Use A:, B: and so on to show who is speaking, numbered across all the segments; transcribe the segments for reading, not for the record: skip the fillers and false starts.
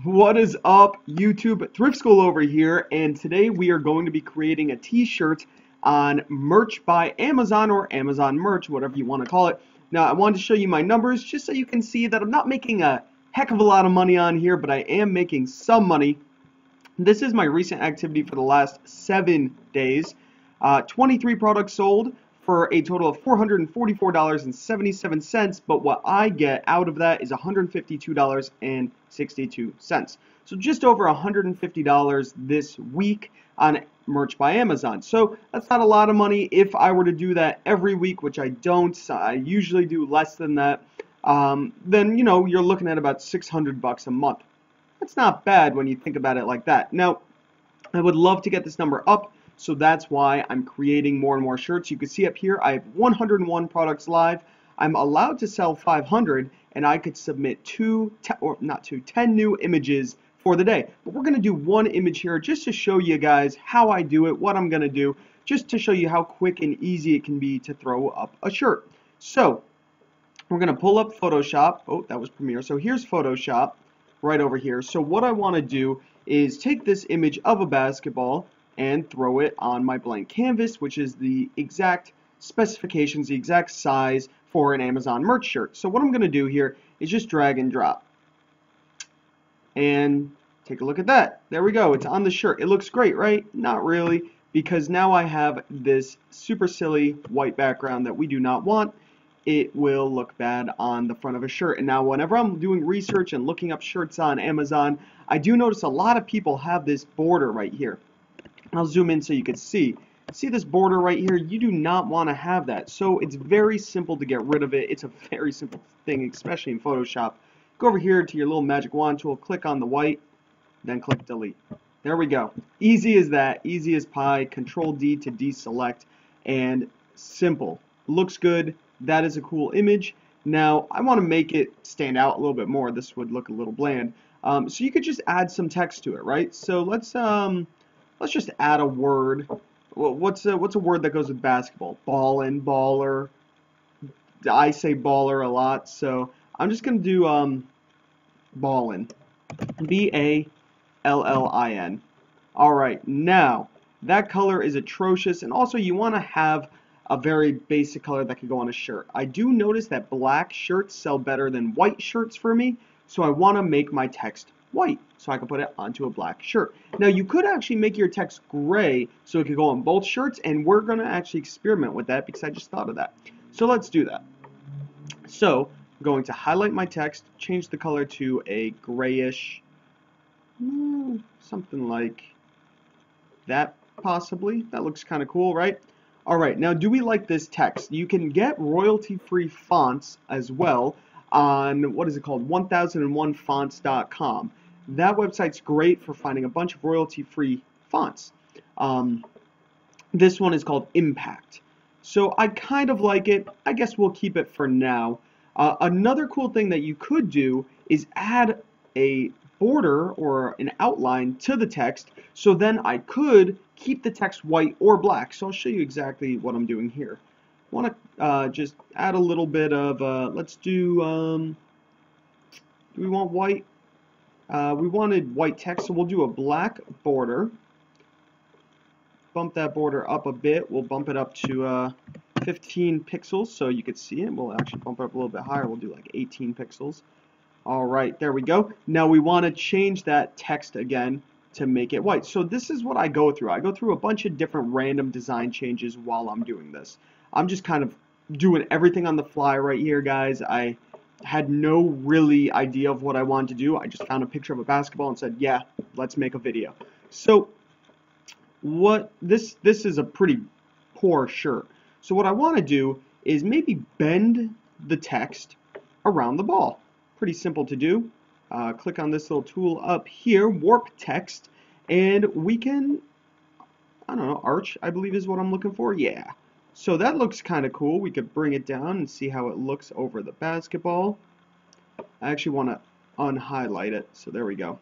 A: What is up, YouTube? Thrift School over here, and today we are going to be creating a t-shirt on Merch by Amazon, or Amazon Merch, whatever you want to call it. Now, I wanted to show you my numbers just so you can see that I'm not making a heck of a lot of money on here, but I am making some money. This is my recent activity for the last 7 days. 23 products sold for a total of $444.77, but what I get out of that is $152.62. So just over $150 this week on Merch by Amazon. So that's not a lot of money. If I were to do that every week, which I don't, I usually do less than that, then you're looking at about $600 a month. That's not bad when you think about it like that. Now, I would love to get this number up, so that's why I'm creating more and more shirts. You can see up here I have 101 products live. I'm allowed to sell 500, and I could submit 10 new images for the day. But we're going to do one image here just to show you guys how I do it, what I'm going to do, just to show you how quick and easy it can be to throw up a shirt. So we're going to pull up Photoshop. Oh, that was Premiere. So here's Photoshop right over here. So what I want to do is take this image of a basketball and throw it on my blank canvas, which is the exact specifications, the exact size for an Amazon merch shirt. So what I'm going to do here is just drag and drop. And take a look at that. There we go. It's on the shirt. It looks great, right? Not really, because now I have this super silly white background that we do not want. It will look bad on the front of a shirt. And now whenever I'm doing research and looking up shirts on Amazon, I do notice a lot of people have this border right here. I'll zoom in so you can see. See this border right here? You do not want to have that. So it's very simple to get rid of it. It's a very simple thing, especially in Photoshop. Go over here to your little magic wand tool, click on the white, then click delete. There we go. Easy as that, easy as pie. Control D to deselect, and simple. Looks good. That is a cool image. Now I want to make it stand out a little bit more. This would look a little bland. So you could just add some text to it, right? So let's just add a word. Well, what's a word that goes with basketball? Ballin', baller. I say baller a lot, so I'm just gonna do ballin'. B-A-L-L-I-N. All right, now that color is atrocious, and also you want to have a very basic color that could go on a shirt. I do notice that black shirts sell better than white shirts for me, so I want to make my text white so I can put it onto a black shirt. Now you could actually make your text gray so it could go on both shirts, and we're going to actually experiment with that because I just thought of that. So let's do that. So I'm going to highlight my text, change the color to a grayish, something like that possibly. That looks kind of cool, right? Alright, now do we like this text? You can get royalty-free fonts as well on, what is it called, 1001fonts.com. That website's great for finding a bunch of royalty-free fonts. This one is called Impact. So I kind of like it. I guess we'll keep it for now. Another cool thing that you could do is add a border or an outline to the text, so then I could keep the text white or black. So I'll show you exactly what I'm doing here. I want to just add a little bit of, let's do we want white? We wanted white text, so we'll do a black border. Bump that border up a bit. We'll bump it up to 15 pixels so you could see it. We'll actually bump it up a little bit higher. We'll do like 18 pixels. Alright, there we go. Now we want to change that text again to make it white. So this is what I go through. I go through a bunch of different random design changes while I'm doing this. I'm just kind of doing everything on the fly right here, guys. I had no really idea of what I wanted to do. I just found a picture of a basketball and said, yeah, let's make a video. So this is a pretty poor shirt. So what I want to do is maybe bend the text around the ball. Pretty simple to do. Click on this little tool up here, warp text, and we can, I don't know, arch, I believe is what I'm looking for. Yeah. So that looks kind of cool. We could bring it down and see how it looks over the basketball. I actually want to unhighlight it. So there we go.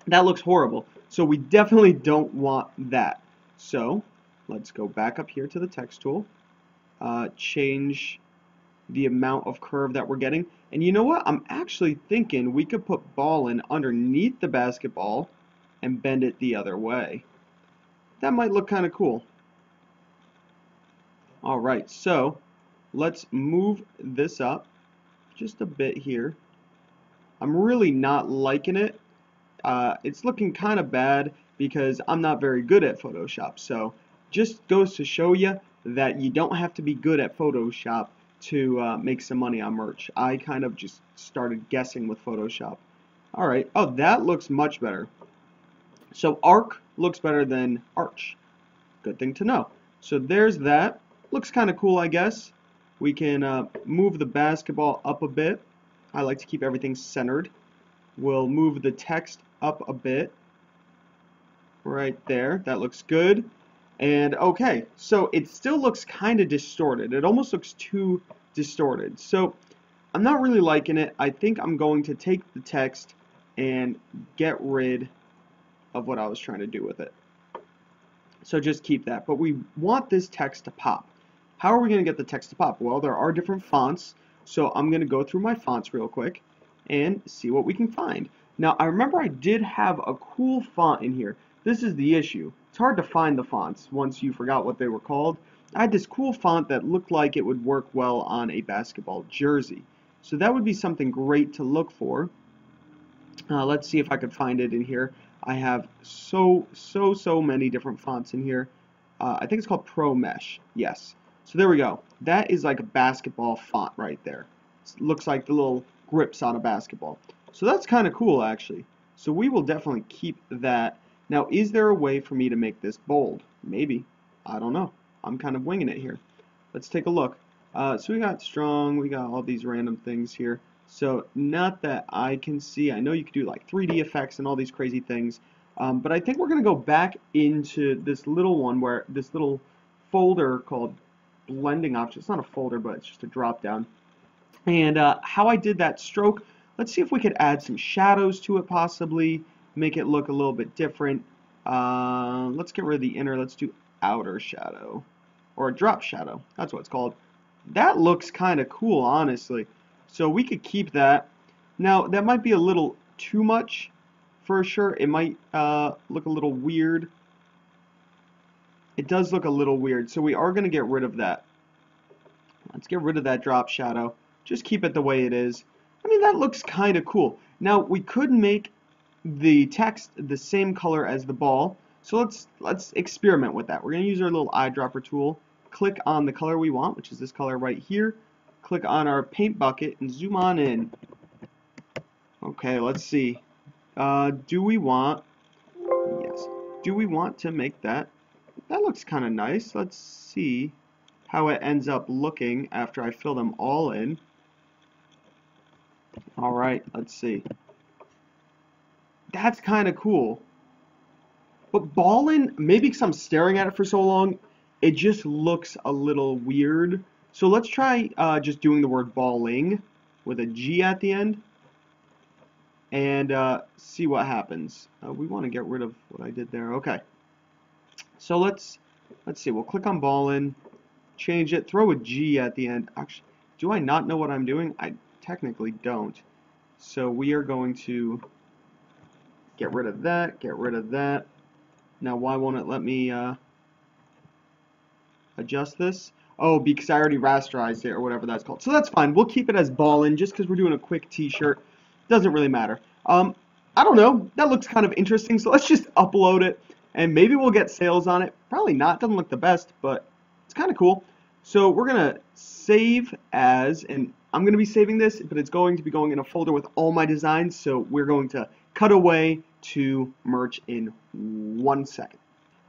A: That looks horrible. So we definitely don't want that. So let's go back up here to the text tool. Change the amount of curve that we're getting. And you know what? I'm actually thinking we could put ballin underneath the basketball and bend it the other way. That might look kind of cool. Alright, so let's move this up just a bit here. I'm really not liking it. It's looking kind of bad because I'm not very good at Photoshop. So just goes to show you that you don't have to be good at Photoshop to make some money on merch. I kind of just started guessing with Photoshop. Alright, oh, that looks much better. So arc looks better than arch. Good thing to know. So there's that. Looks kind of cool, I guess. We can move the basketball up a bit. I like to keep everything centered. We'll move the text up a bit. Right there. That looks good. And okay, so it still looks kind of distorted. It almost looks too distorted. So I'm not really liking it. I think I'm going to take the text and get rid of what I was trying to do with it. So just keep that. But we want this text to pop. How are we going to get the text to pop? Well, there are different fonts. So I'm going to go through my fonts real quick and see what we can find. Now, I remember I did have a cool font in here. This is the issue. It's hard to find the fonts once you forgot what they were called. I had this cool font that looked like it would work well on a basketball jersey. So that would be something great to look for. Let's see if I could find it in here. I have so many different fonts in here. I think it's called Pro Mesh. Yes. So there we go. That is like a basketball font right there. It looks like the little grips on a basketball. So that's kind of cool, actually. So we will definitely keep that. Now, is there a way for me to make this bold? Maybe. I don't know. I'm kind of winging it here. Let's take a look. So we got strong. We got all these random things here. So not that I can see. I know you could do like 3D effects and all these crazy things. But I think we're going to go back into this little one where this little folder called blending options. It's not a folder, but it's just a drop down. And how I did that stroke, let's see if we could add some shadows to it possibly, make it look a little bit different. Let's get rid of the inner, let's do outer shadow, or a drop shadow, that's what it's called. That looks kind of cool, honestly. So we could keep that. Now, that might be a little too much for sure. It might look a little weird. It does look a little weird, so we are going to get rid of that. Let's get rid of that drop shadow. Just keep it the way it is. I mean, that looks kind of cool. Now, we could make the text the same color as the ball. So let's experiment with that. We're going to use our little eyedropper tool. Click on the color we want, which is this color right here. Click on our paint bucket and zoom on in. Okay, let's see. Do we want... Yes. Do we want to make that? That looks kind of nice. Let's see how it ends up looking after I fill them all in. Alright, let's see. That's kind of cool. But ballin', maybe because I'm staring at it for so long, it just looks a little weird. So let's try just doing the word balling with a G at the end. And see what happens. We want to get rid of what I did there. Okay. So let's see. We'll click on ballin', change it, throw a G at the end. Actually, do I not know what I'm doing? I technically don't. So we are going to get rid of that, get rid of that. Now why won't it let me adjust this? Oh, because I already rasterized it or whatever that's called. So that's fine. We'll keep it as ballin' just because we're doing a quick t-shirt. Doesn't really matter. I don't know. That looks kind of interesting. So let's just upload it and maybe we'll get sales on it. Probably not. Doesn't look the best, but it's kind of cool. So we're going to save as, and I'm going to be saving this, but it's going to be going in a folder with all my designs. So we're going to cut away to merch in 1 second.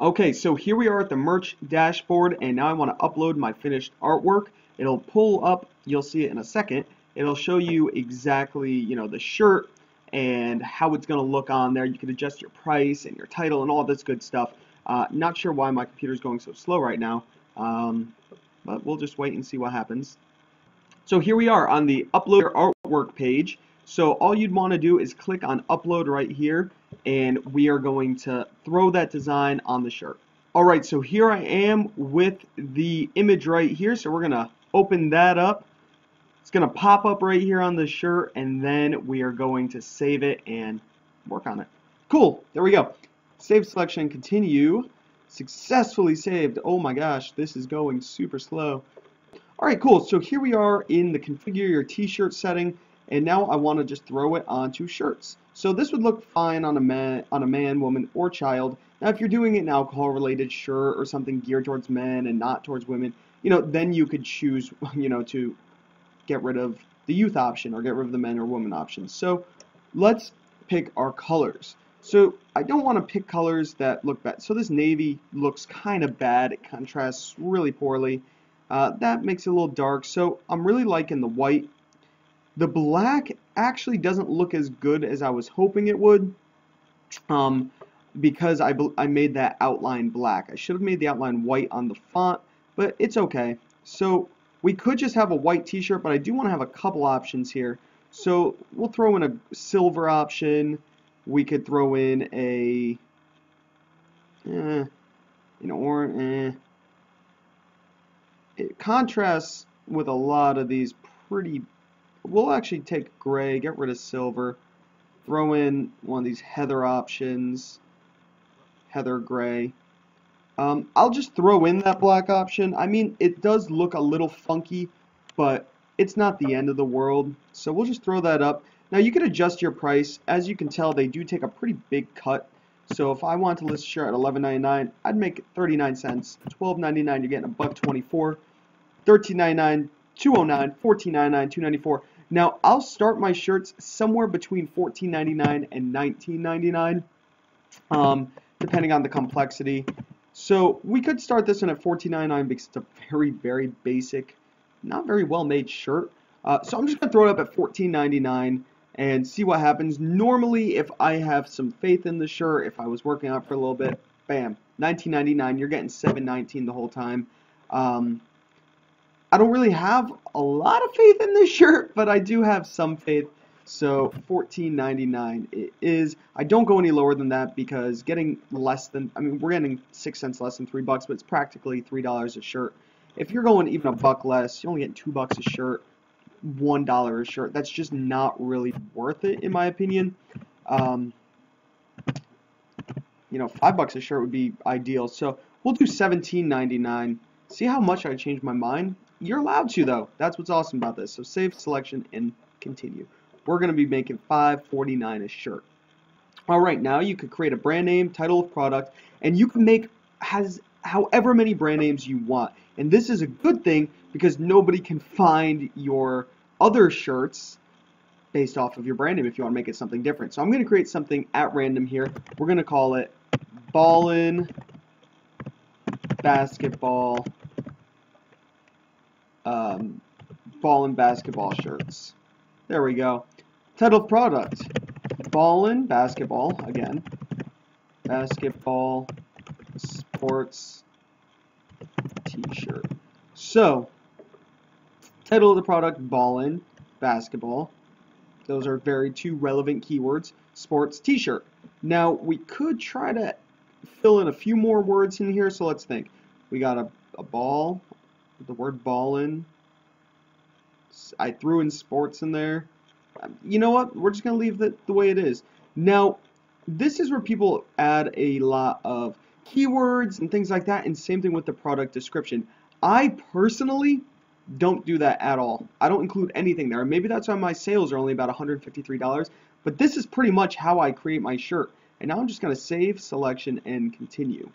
A: Okay, so here we are at the merch dashboard, and now I want to upload my finished artwork. It'll pull up, you'll see it in a second. It'll show you exactly, you know, the shirt and how it's going to look on there. You can adjust your price and your title and all this good stuff. Not sure why my computer's going so slow right now, but we'll just wait and see what happens. So here we are on the upload your artwork page. So all you'd want to do is click on upload right here, and we are going to throw that design on the shirt. Alright, so here I am with the image right here, so we're going to open that up. It's going to pop up right here on the shirt, and then we are going to save it and work on it. Cool, there we go. Save selection, continue. Successfully saved. Oh my gosh, this is going super slow. Alright, cool. So here we are in the configure your t-shirt setting, and now I want to just throw it onto shirts. So this would look fine on a man, woman, or child. Now if you're doing it in alcohol-related shirt or something geared towards men and not towards women, then you could choose, to get rid of the youth option or get rid of the men or women option. So let's pick our colors. So I don't want to pick colors that look bad. So this navy looks kind of bad. It contrasts really poorly. That makes it a little dark. So I'm really liking the white. The black actually doesn't look as good as I was hoping it would, because I made that outline black. I should have made the outline white on the font, but it's okay. So we could just have a white t-shirt, but I do want to have a couple options here. So we'll throw in a silver option. We could throw in a, orange. It contrasts with a lot of these pretty. We'll actually take gray, get rid of silver, throw in one of these heather options, heather gray. I'll just throw in that black option. I mean, it does look a little funky, but it's not the end of the world. So we'll just throw that up. Now you can adjust your price. As you can tell, they do take a pretty big cut. So if I want to list a shirt at $11.99, I'd make it 39 cents. $12.99, you're getting $1.24. $13.99, $2.09, $14.99, $2.94. Now I'll start my shirts somewhere between $14.99 and $19.99, depending on the complexity. So we could start this one at $14.99 because it's a very, very basic, not very well made shirt. So I'm just going to throw it up at $14.99 and see what happens. Normally, if I have some faith in the shirt, if I was working on it for a little bit, bam, $19.99, you're getting $7.19 the whole time. I don't really have a lot of faith in this shirt, but I do have some faith. So $14.99 it is. I don't go any lower than that because getting less than, we're getting 6 cents less than $3, but it's practically $3 a shirt. If you're going even a buck less, you're only getting $2 a shirt, $1 a shirt. That's just not really worth it, in my opinion. $5 a shirt would be ideal. So we'll do $17.99. See how much I changed my mind? You're allowed to, though. That's what's awesome about this. So save selection and continue. We're going to be making $5.49 a shirt. Alright, now you could create a brand name, title of product, and you can make however many brand names you want. And this is a good thing because nobody can find your other shirts based off of your brand name if you want to make it something different. So I'm going to create something at random here. We're going to call it Ballin' Basketball Ballin' Basketball shirts. There we go. Title of product, Ballin' Basketball, again, Basketball Sports T-shirt. So, title of the product, Ballin' Basketball. Those are two relevant keywords. Sports T-shirt. Now, we could try to fill in a few more words in here, so let's think. We got a ball, the word ballin'. I threw in sports in there. You know what? We're just going to leave it the way it is. Now, this is where people add a lot of keywords and things like that, and same thing with the product description. I personally don't do that at all. I don't include anything there. Maybe that's why my sales are only about $153, but this is pretty much how I create my shirt. And now I'm just going to save selection and continue.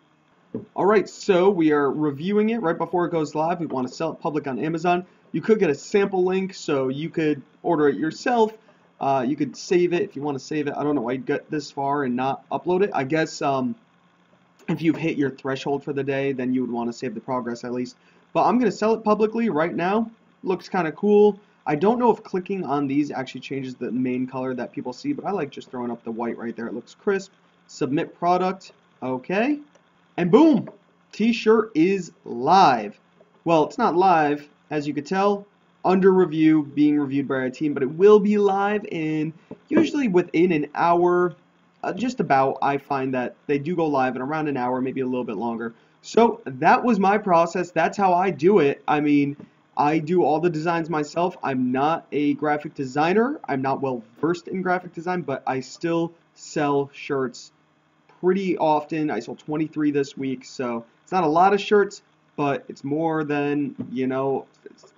A: Alright, so we are reviewing it right before it goes live. We want to sell it public on Amazon. You could get a sample link, so you could order it yourself. You could save it if you want to save it. I don't know why you'd get this far and not upload it. I guess if you've hit your threshold for the day, then you would want to save the progress at least. But I'm going to sell it publicly right now. Looks kind of cool. I don't know if clicking on these actually changes the main color that people see, but I like just throwing up the white right there. It looks crisp. Submit product. Okay. And boom! T-shirt is live. Well, it's not live, as you could tell, under review, being reviewed by our team, but it will be live in usually within an hour, just about. I find that they do go live in around an hour, maybe a little bit longer. So that was my process. That's how I do it. I mean, I do all the designs myself. I'm not a graphic designer. I'm not well versed in graphic design, but I still sell shirts pretty often. I sold 23 this week, so it's not a lot of shirts, but it's more than,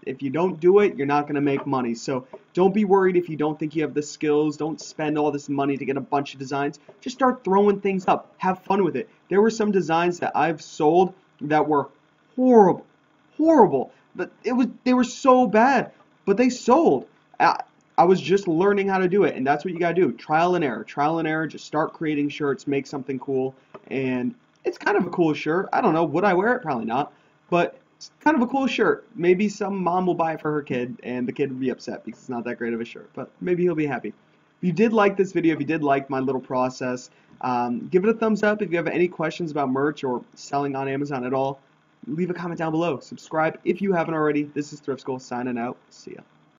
A: if you don't do it, you're not going to make money. So don't be worried if you don't think you have the skills. Don't spend all this money to get a bunch of designs. Just start throwing things up. Have fun with it. There were some designs that I've sold that were horrible, horrible, but they were so bad, but they sold. I was just learning how to do it, and that's what you gotta do. Trial and error. Trial and error. Just start creating shirts, make something cool, and it's kind of a cool shirt. I don't know. Would I wear it? Probably not. But it's kind of a cool shirt. Maybe some mom will buy it for her kid, and the kid would be upset because it's not that great of a shirt. But maybe he'll be happy. If you did like this video, if you did like my little process, give it a thumbs up. If you have any questions about merch or selling on Amazon at all, leave a comment down below. Subscribe if you haven't already. This is ThriftSchool signing out. See ya.